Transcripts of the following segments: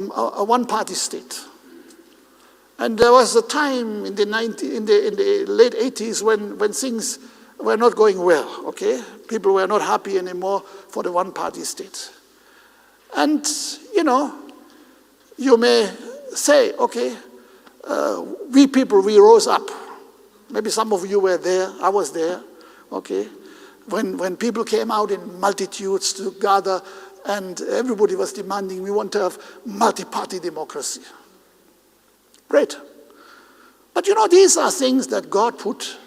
a one-party state. And there was a time in the late 80s when things were not going well, okay? People were not happy anymore for the one-party state. And, you may say, okay, we rose up. Maybe some of you were there, I was there, okay? When people came out in multitudes to gather and everybody was demanding, we want to have multi-party democracy. Great. But these are things that God put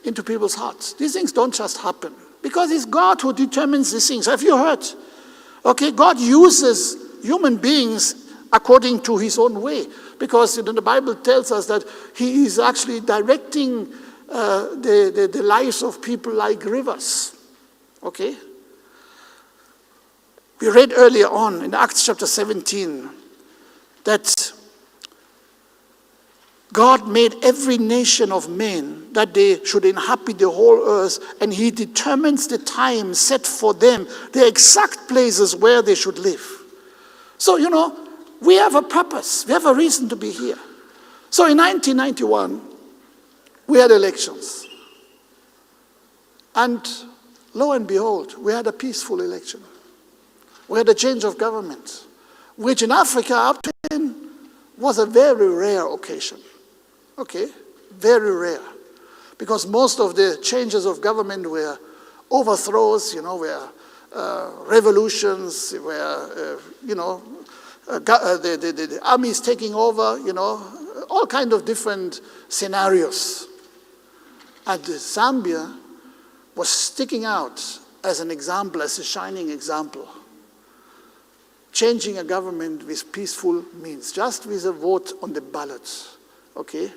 into people's hearts. These things don't just happen because it's God who determines these things. Have you heard? Okay, God uses human beings according to his own way, because the Bible tells us that he is actually directing the lives of people like rivers. Okay? We read earlier on in Acts chapter 17 that God made every nation of men that they should inhabit the whole earth, and he determines the time set for them, the exact places where they should live. So, we have a purpose. We have a reason to be here. So in 1991, we had elections. And lo and behold, we had a peaceful election. We had a change of government, which in Africa up to then was a very rare occasion. Okay, very rare. Because most of the changes of government were overthrows, were revolutions, were, the armies taking over, all kind of different scenarios. And Zambia was sticking out as an example, as a shining example. Changing a government with peaceful means, just with a vote on the ballot, okay?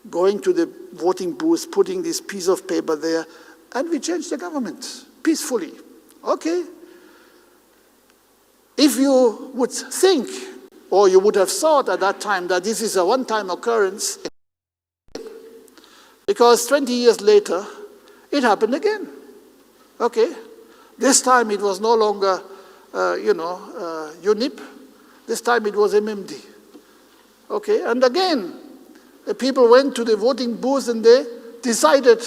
Going to the voting booth, putting this piece of paper there, and we changed the government peacefully, okay? If you would think, or you would have thought at that time that this is a one-time occurrence, because 20 years later, it happened again, okay? This time it was no longer, UNIP. This time it was MMD, okay? And again, the people went to the voting booth and they decided,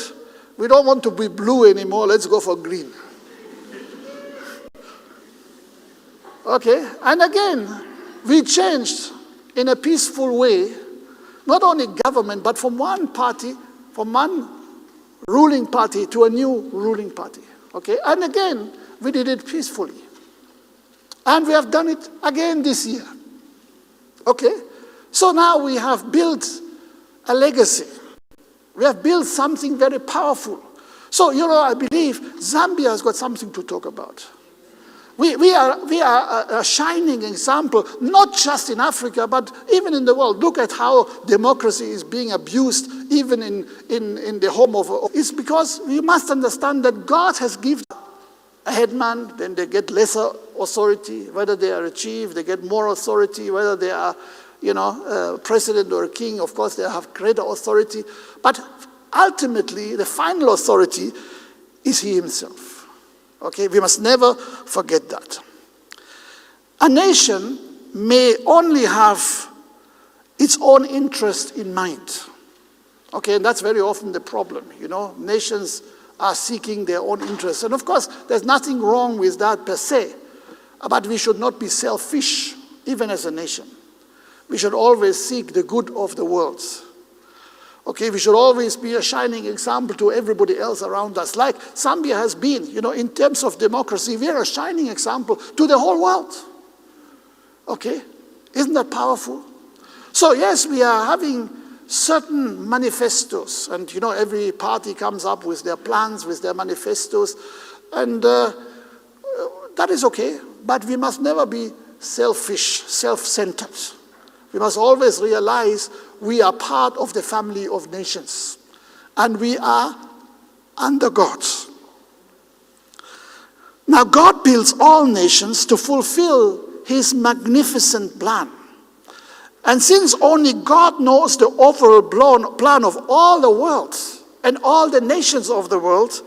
we don't want to be blue anymore, let's go for green. Okay, and again, we changed in a peaceful way, not only government, but from one party, from one ruling party to a new ruling party. Okay, and again, we did it peacefully. And we have done it again this year. Okay, so now we have built a legacy. We have built something very powerful. So, I believe Zambia has got something to talk about. We are a shining example, not just in Africa, but even in the world. Look at how democracy is being abused, even in the home of... It's because we must understand that God has given a headman, then they get lesser authority. Whether they are a chief, they get more authority. Whether they are, a president or a king, of course, they have greater authority. But ultimately, the final authority is he himself. Okay, we must never forget that. A nation may only have its own interest in mind. Okay, and that's very often the problem. Nations are seeking their own interests. And of course, there's nothing wrong with that per se. But we should not be selfish, even as a nation. We should always seek the good of the world. Okay, we should always be a shining example to everybody else around us, like Zambia has been. In terms of democracy, we are a shining example to the whole world. Okay, isn't that powerful? So yes, we are having certain manifestos, and every party comes up with their plans, with their manifestos, and that is okay, but we must never be selfish, self-centered. We must always realize we are part of the family of nations, and we are under God. Now, God builds all nations to fulfill his magnificent plan. And since only God knows the overall plan of all the world and all the nations of the world,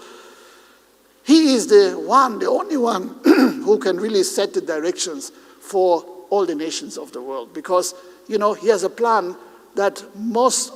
he is the only one who can really set the directions for all the nations of the world, because, he has a plan that most